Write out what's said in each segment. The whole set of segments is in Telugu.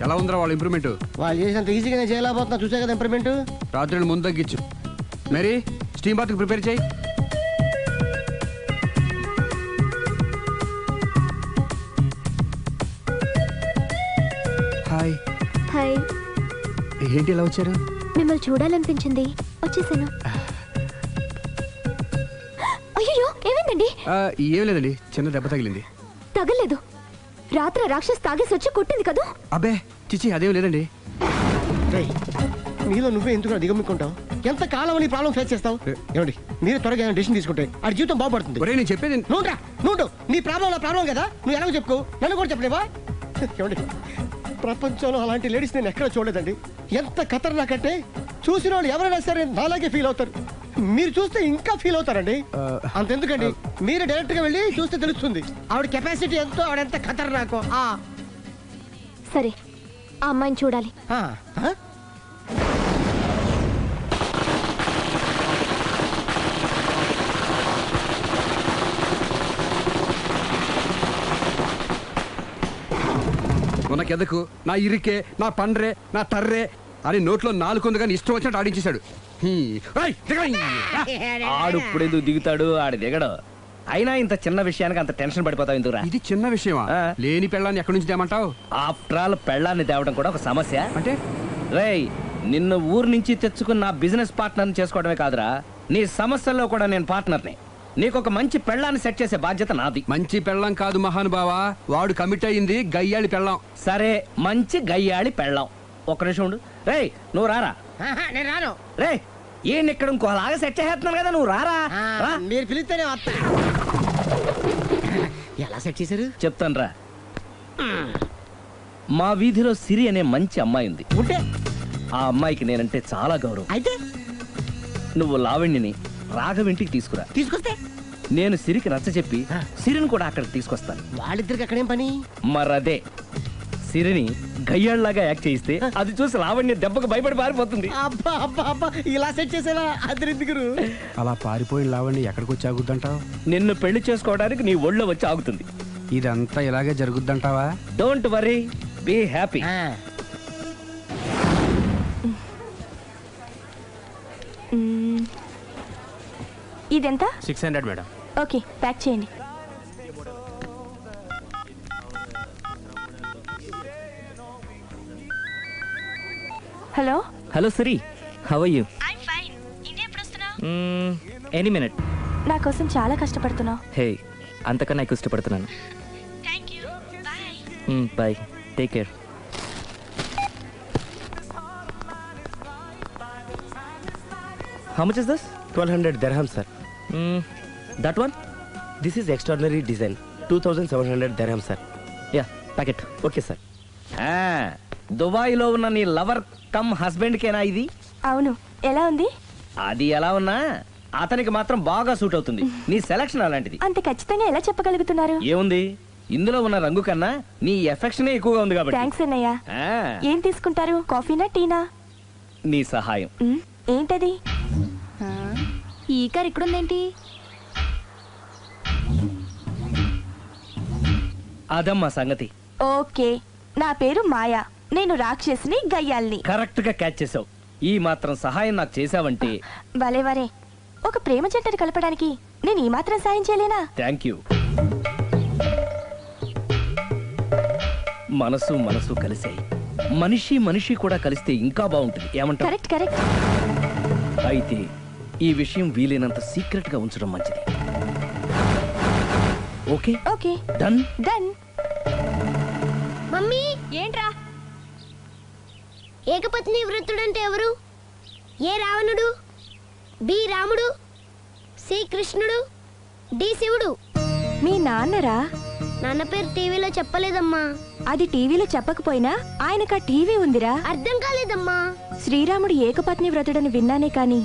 ఎలా ఉందిరా వాళ్ళ ఇంప్రూవ్మెంట్? వాళ్ళు చేసినంత ఈజీగానే చేయలేకపోతున్నా, చూసే కదా ఇంప్రూవ్మెంట్. రాత్రి ముందు తగ్గించు. మరి స్టీమ్ బాత్ ప్రిపేర్ చేయి. హాయ్. హాయ్. ఏంటి ఇలా వచ్చారు? మిమ్మల్ని చూడాలనిపించింది, వచ్చేసాను. అయ్యో, ఏమైందండి? ఏం లేదండి, చిన్న దెబ్బ తగిలింది. తగలేదు. రాత్రి రాక్షస్ తాగేసి వచ్చి కొట్టింది కదా? అబ్బే చిచి, అదేం లేదండి. నీలో నువ్వే ఎందుకు దిగమ్ముకుంటావు? ఎంత కాలం నీ ప్రాబ్లం ఫేస్ చేస్తావు? ఏమండి, మీరు త్వరగా డెసిషన్ తీసుకుంటే ఆ జీవితం బాగుపడుతుంది. నేను చెప్పేది నువ్వు నీ ప్రాబ్లం నా ప్రాబ్లం కదా, నువ్వు ఎలాగో చెప్పుకో, నన్ను కూడా చెప్పలేవా? ఏమండి, ప్రపంచంలో అలాంటి లేడీస్ నేను ఎక్కడ చూడలేదండి. ఎంత ఖతర్నాకంటే చూసిన వాళ్ళు ఎవరైనా సరే నాలాగే ఫీల్ అవుతారు. మీరు చూస్తే ఇంకా ఫీల్ అవుతారండి. అంతెందుకండి, మీరు డైరెక్ట్ గా వెళ్ళి చూస్తే తెలుస్తుంది ఆవిడ కెపాసిటీ ఎంతో, ఆవిడ ఎంత ఖతర్నాకో. సరే, ఆ అమ్మాయిని చూడాలి. ఉనకెదకు, నా ఇరికే, నా పండ్రే, నా తర్రే అని నోట్లో నాలుగు కానీ ఇష్టం వచ్చినట్టు ఆడించేశాడు. ఆడు ఇప్పుడు ఎందుకు దిగుతాడు? ఆడు దిగడు. అయినా ఇంత చిన్న విషయానికి అంత టెన్షన్ పడిపోతావు ఎందుకురా? ఇది చిన్న విషయమా? లేని పెళ్ళాన్ని ఎక్కడి నుంచి తేమంటావు? ఆఫ్టర్ ఆల్ పెళ్ళాన్ని తేవడం కూడా ఒక సమస్య అంటే? రేయ్, నిన్ను ఊరు నుంచి తెచ్చుకున్న నా బిజినెస్ పార్ట్నర్ని చేసుకోవడమే కాదురా, నీ సమస్యల్లో కూడా నేను పార్ట్నర్ని. నీకు ఒక మంచి పెళ్ళాన్ని సెట్ చేసే బాధ్యత నాది. మంచి పెళ్ళం కాదు మహానుభావా, వాడు కమిట్ అయ్యింది గయ్యాళి పెళ్ళం. సరే, మంచి గయ్యాళి పెళ్ళాం. ఒక్క నిమిషం ఉండు. రేయ్, నువ్వు రారా. నేను రాను. రే, ఈయన ఇక్కడ ఇంకోలాగా సెట్ చేస్తున్నాను కదా, నువ్వు రారా. మీరు పిలిస్తేనే వస్తా. ఎలా సెట్ చేశారు చెప్తాను రా. మా వీధిలో సిరి అనే మంచి అమ్మాయి ఉంది. ఉంటే ఆ అమ్మాయికి నేనంటే చాలా గౌరవం. అయితే నువ్వు లావణ్యని రాఘవింటికి తీసుకురా. తీసుకొస్తే నేను సిరికి నచ్చ చెప్పి సిరిని కూడా అక్కడికి తీసుకొస్తాను. వాళ్ళిద్దరికి అక్కడేం పని? మరదే, సిరిని గయ్యాళ్ళలాగా యాక్ట్ చేయిస్తే అది చూసి లావణ్య దెబ్బకు భయపడి పారిపోతుంది. అబ్బా అబ్బా అబ్బా, ఇలా సెట్ చేసేలా అద్దరెందుకు? అలా పారిపోయిన లావణ్య ఎక్కడికి వచ్చి ఆగుద్దంటావు? నిన్ను పెళ్లి చేసుకోవడానికి నీ ఒళ్ళో వచ్చి ఆగుతుంది. ఇదంతా ఇలాగే జరుగుద్దంటావా? Don't worry, be happy. ఇదెంత? 600 మేడం. ఓకే, ప్యాక్ చేయండి. Hello. Hello Siri, how are you? I'm fine. India ఎప్పుడు వస్తున్నావు? Any minute. నా కోసం చాలా కష్టపడుతున్నావు. హే, అంతకన్నా ఎక్కువ ఇష్టపడుతున్నాను. Thank you. Bye. Bye, take care. How much is this? 1200 dirhams, sir. That one? This is extraordinary design. 2700 dirhams, sir. Yeah, pack it. Okay, sir. Dubai లో ఉన్న నీ లవర్ కమ్ హస్బెండ్ కేనా ఇది? అవును. ఎలా ఉంది? అది ఎలా ఉన్నా అతనికి మాత్రం బాగా సూట్ అవుతుంది. నీ సెలక్షన్ అలాంటిది. అంత ఖచ్చితంగా ఎలా చెప్పగలుగుతున్నారు? ఏముంది, ఇందులో ఉన్న రంగు కన్నా నీ ఎఫెక్షనే ఎక్కువగా ఉంది కాబట్టి. థాంక్స్ అన్నయ్య. ఏం తీసుకుంటారు, కాఫీనా టీనా? నీ సహాయం. ఏంటది? ఈ కార్ ఇక్కడుందేంటి? అదమ్మా సంగతి. ఓకే, నా పేరు మాయా. నేను రాక్షసిని, గయ్యాల్ని. కరెక్ట్ గా క్యాచ్ చేసావు. ఈ మాత్రం సహాయం నాకు చేసావంటే. వలే వరే, ఒక ప్రేమ జంటని కలపడానికి నేను ఈ మాత్రం సాయం చేయలేనా? Thank you. మనసు మనసు కలిసాయి, మనిషి మనిషి కూడా కలిస్తే ఇంకా బాగుంటుంది. ఏమంటావు? Correct correct. అయితే ఈ విషయం వీలైనంత సీక్రెట్ గా ఉంచడం మంచిది. Okay okay, done done. Mummy, ఏంట్రా? ఏకపత్ని వ్రతుడంటే ఎవరు? ఏ రావణుడు, బి రాముడు, సి కృష్ణుడు, డి శివుడు. మీ నాన్నరా? నాన్న పేరు టీవీలో చెప్పలేదమ్మా. అది టీవీలో చెప్పకపోయినా ఆయనకా టీవీ ఉందిరా. అర్థం కాలేదమ్మా. శ్రీరాముడు ఏకపత్ని వ్రతుడని విన్నానే కాని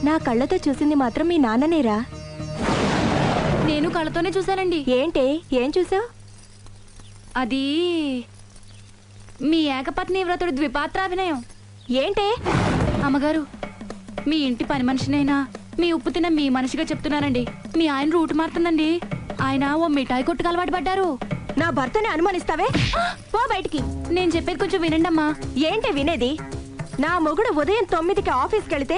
నా కళ్ళతో చూసింది మాత్రం మీ నాన్ననేరా. నేను కళ్ళతోనే చూశానండి. ఏంటే, ఏం చూసావు? అది మీ ఏకపత్ని వ్రతుడు ద్విపాత్రాభినయం. ఏంటే? అమ్మగారు, మీ ఇంటి పని మనిషినైనా మీ ఉప్పు తిన్న మీ మనిషిగా చెప్తున్నానండి. మీ ఆయన రూట్ మారుతుందండి. ఆయన ఓ మిఠాయి కొట్టుకు అలవాటు పడ్డారు. నా భర్తని అనుమానిస్తావే? పో బయటికి. నేను చెప్పేది కొంచెం వినండి అమ్మా. ఏంటి వినేది? నా మొగుడు ఉదయం 9కి ఆఫీస్కి వెళితే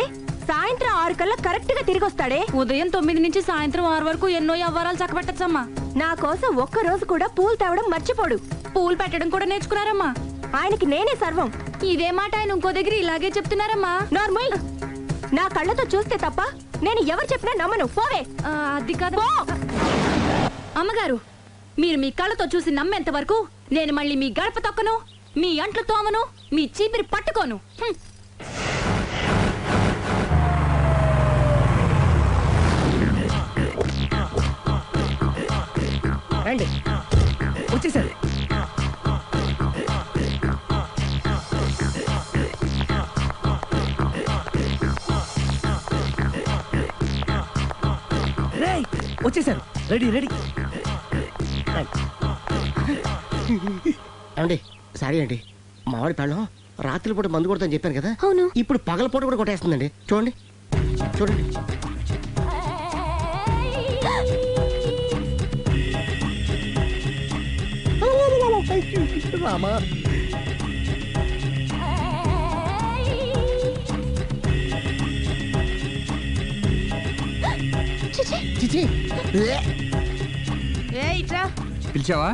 సాయంత్రం 6 కల్లా కరెక్ట్ గా తిరిగి వస్తాడే. ఉదయం 9 నుంచి సాయంత్రం 6 వరకు ఎన్నో వ్యవహారాలు చక్కబెట్టచ్చమ్మా. నా కోసం ఒక్క రోజు కూడా పూలు తేవడం మర్చిపోడు. పూలు పెట్టడం కూడా నేర్చుకున్నారమ్మా. ఆయనకి నేనే సర్వం. ఇదే మాట ఆయన ఇంకో దగ్గర ఇలాగే చెప్తున్నారమ్మా. నార్మల్. నా కళ్ళతో చూస్తే తప్ప నేను ఎవరు చెప్పినా నమ్మను. పోవే. అది కాదు అమ్మగారు. మీరు మీ కళ్ళతో చూసి నమ్మేంత వరకు నేను మళ్ళీ మీ గడప తొక్కను, మీ అంట్లు తోమను, మీ చీపిరి పట్టుకోను. రండి. వచ్చేసారు. రేయ్, వచ్చేసారు. Ready ready. అండి సారీ అండి, మామిడి పెళ్ళం రాత్రిపూట మందు కొడతాను చెప్పాను కదా. అవును. ఇప్పుడు పగలపూట కూడా కొట్టేస్తుందండి. చూడండి చూడండి. రామా. చిచి. పిలిచావా?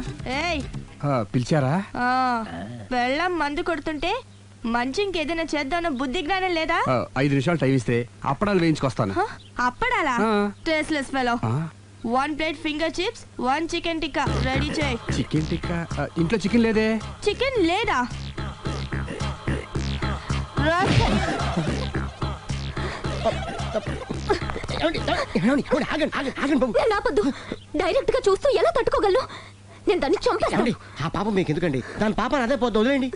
పిలిచారా? వెళ్ళం మందు కొడుతుంటే మంచి ఇంకేదైనా చేద్దామన్న బుద్ధి జ్ఞానం లేదా? 5 నిమిషాలు టైం ఇస్తే అప్పడాలు వేయించుకొస్తాను. అప్పడాలా? ఆ. Tasteless fellow. 1 plate finger chips, 1 chicken tikka ready చేయి. చికెన్ టిక్కా? ఇంట్లో చికెన్ లేదే. చికెన్ లేదా? నేను ఆపొద్దు. డైరెక్ట్ గా చూస్తూ ఎలా తట్టుకోగలను? నేను దాన్ని చంపేస్తాను. ఆ పాపం మీకు ఎందుకండి? దాని పాప అదే పోద్దు, వదిలేండి.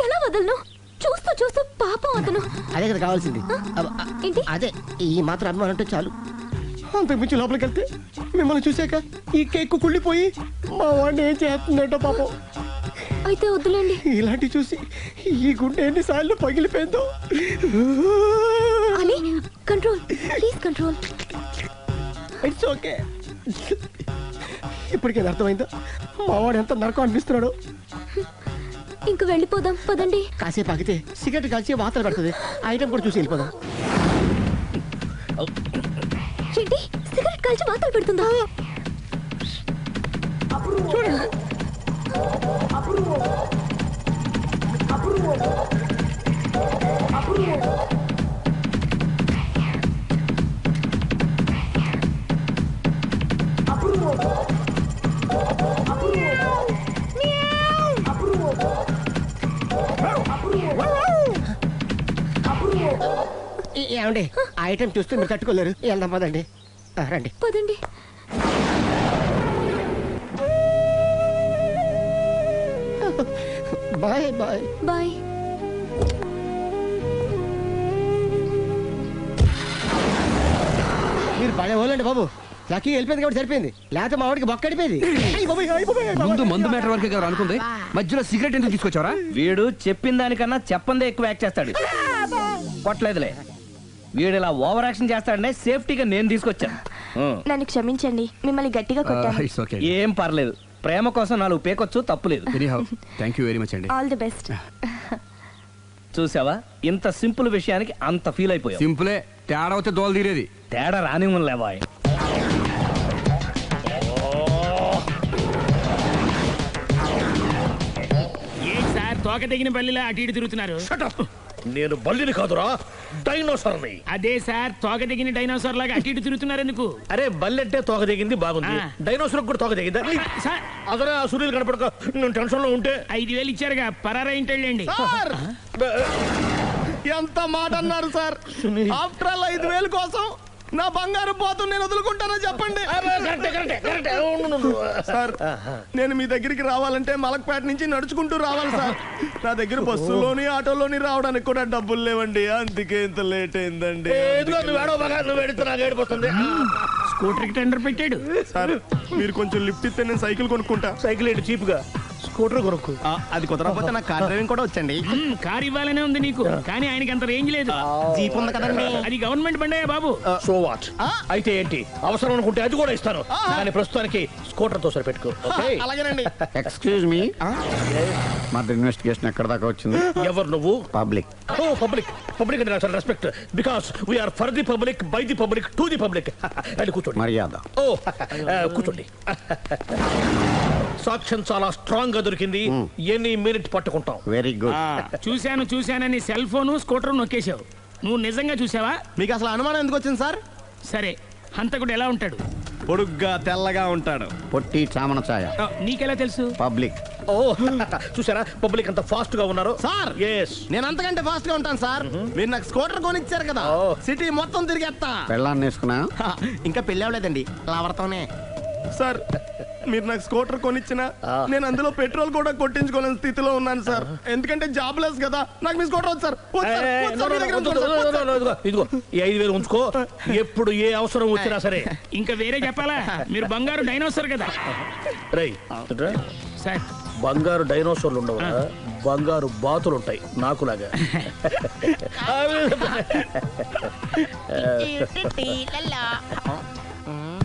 ఎలా వదలను? చూస్తూ చూస్తూ పాపం అతను. అదే కదా కావాల్సింది. ఏంటి? అదే ఈ మాత్రం అభిమానం అంటే చాలు. అంతకు మించి లోపలికి వెళ్తే మిమ్మల్ని చూసాక ఈ కేక్ కుళ్ళిపోయి మా వాడిని ఏం చేస్తుందంటో పాపం. అయితే వద్దులేండి. ఇలాంటి చూసి ఈ గుండె ఎన్నిసార్లు పగిలిపోయిందో. అని control, please control. It's okay. ఇప్పటికే అర్థమైందా మా వాడు ఎంత నరకం అనిపిస్తున్నాడు? ఇంక వెళ్ళిపోదాం పదండి. కాసేపు ఆగితే సిగరెట్ కాల్చి వాతలు పడుతుంది. ఐటమ్ కూడా చూసి వెళ్ళిపోదాం. ఏంటి సిగరెట్ కాల్చి వాతలు పెడుతుందా? చూడండి. ఏమండి ఆ ఐటమ్ చూస్తే మీరు తట్టుకోలేరు. వెళ్దాం పదండి. రండి పదండి. Bye bye bye. మీరు పడే వాళ్ళండి బాబు. లక్కీ వెళ్ళిపోయింది కాబట్టి సరిపోయింది, లేకపోతే మా వాడికి బొక్క అడిపోయింది. ముందు మందు మ్యాటర్ వరకే కదా అనుకుంది, మధ్యలో సిగరెట్ ఎందుకు తీసుకొచ్చావరా? వీడు చెప్పిన దానికన్నా చెప్పందే ఎక్కువ యాక్ట్ చేస్తాడు. కొట్టలేదులే. వీడు ఇలా ఓవర్ యాక్షన్ చేస్తాడనే సేఫ్టీగా నేను తీసుకొచ్చాను. నన్ను క్షమించండి, మిమ్మల్ని గట్టిగా కొట్టాను. It's okay. ఏం పర్లేదు. ప్రేమ కోసం 4 పేకొచ్చు, తప్పులేదు. Anyhow thank you very much అండి. All the best. చూసావా, ఇంత సింపుల్ విషయానికి అంత ఫీల్ అయిపోయావు. సింపులే, తేడా వస్తే దోలు తీరేది. తేడా రాని లేవా? తోక తెగిన బల్లిలా అటు ఇటు తిరుగుతున్నారు. నేను బల్లిని కాదురా, డైనోసార్ని. అదే సార్, తోక తెగిన డైనోసార్ లాగా అటు ఇటు తిరుగుతున్నారు ఎందుకు? అరే బల్లెట్టే తోక దిగింది బాగుంది, డైనోసార్ కూడా తోక దిగిందా? సార్ అదరే ఆ సూర్యులు కనపడక నేను టెన్షన్ లో ఉంటే 5,000 ఇచ్చారుగా, పరారా ఇంటండి. ఎంత మాట అన్నారు సార్? ఆఫ్టర్ ఆల్ 5,000 కోసం నా బంగారు పోతుంది నేను వదులుకుంటానో చెప్పండి సార్. నేను మీ దగ్గరికి రావాలంటే మలక్పేట నుంచి నడుచుకుంటూ రావాలి సార్. నా దగ్గర బస్సులోని ఆటోలోని రావడానికి కూడా డబ్బులు లేవండి, అందుకే ఇంత లేట్ అయిందండి. స్కూటర్ కి టెండర్ పెట్టాడు సార్. మీరు కొంచెం లిఫ్ట్ ఇస్తే నేను సైకిల్ కొనుక్కుంటా. సైకిల్ ఏంటి చీప్ గా? స్కూటర్ కొనుక్కు. అది కుదరకపోతే నాకు కార్ డ్రైవింగ్ కూడా వచ్చండి. కార్ ఇవ్వాలనే ఉంది నీకు, కానీ ఆయనకి అంత రేంజ్ లేదు. జీప్ ఉంది కదండి. అది గవర్నమెంట్ బండే బాబు. So what? అయితే ఏంటి, అవసరం అనుకుంటే అది కూడా ఇస్తాను. కానీ ప్రస్తుతానికి స్కూటర్ తో సరిపెట్టుకో. అలాగేనండి. ఎక్స్క్యూజ్ మీ, మర్డర్ ఇన్వెస్టిగేషన్ ఎక్కడ దాకా వచ్చింది? ఎవరు నువ్వు? పబ్లిక్. ఓ పబ్లిక్. పబ్లిక్ అంటే చాలా respect, because we are for the public, by the public, to the public. అది కూర్చోండి. మర్యాద. ఓ కూర్చోండి. సాక్ష్యం చాలా స్ట్రాంగ్ గా దొరికింది. ఎన్ని మినిట్ పట్టుకుంటాం. Very good. చూశానని సెల్ ఫోను స్కూటర్ నొక్కేశావు. నువ్వు నిజంగా చూసావా? మీకు అసలు అనుమానం ఎందుకు వచ్చింది సార్? సరే, హంతకుడు ఎలా ఉంటాడు? పొడుగ్గా తెల్లగా ఉంటాడు. పొట్టి చామన ఛాయ. నీకెలా తెలుసు? పబ్లిక్. ఓ చూసారా పబ్లిక్ అంత ఫాస్ట్ గా ఉన్నారు. సార్ ఎస్, నేను అంతకంటే ఫాస్ట్ గా ఉంటాను సార్. మీరు నాకు స్కూటర్ కొనిచ్చారు కదా, సిటీ మొత్తం తిరిగేస్తా. పెళ్ళాన్ని వేసుకున్నా? ఇంకా పెళ్ళి అవ్వలేదండి, లావర్తోనే. సార్ మీరు నాకు స్కూటర్ కొనిచ్చిన నేను అందులో పెట్రోల్ కూడా కొట్టించుకోలేని స్థితిలో ఉన్నాను సార్. ఎందుకంటే జాబ్ లెస్ కదా. నాకు మీ స్కూటర్ వద్దు సార్. ఇదిగో ఈ 5,000 ఉంచుకో. ఎప్పుడు ఏ అవసరం వచ్చినా సరే. ఇంకా వేరే చెప్పాలా? మీరు బంగారు డైనోసార్ కదా. రై సార్, బంగారు డైనోసార్లు ఉండవు, బంగారు బాతులు ఉంటాయి నాకులాగా.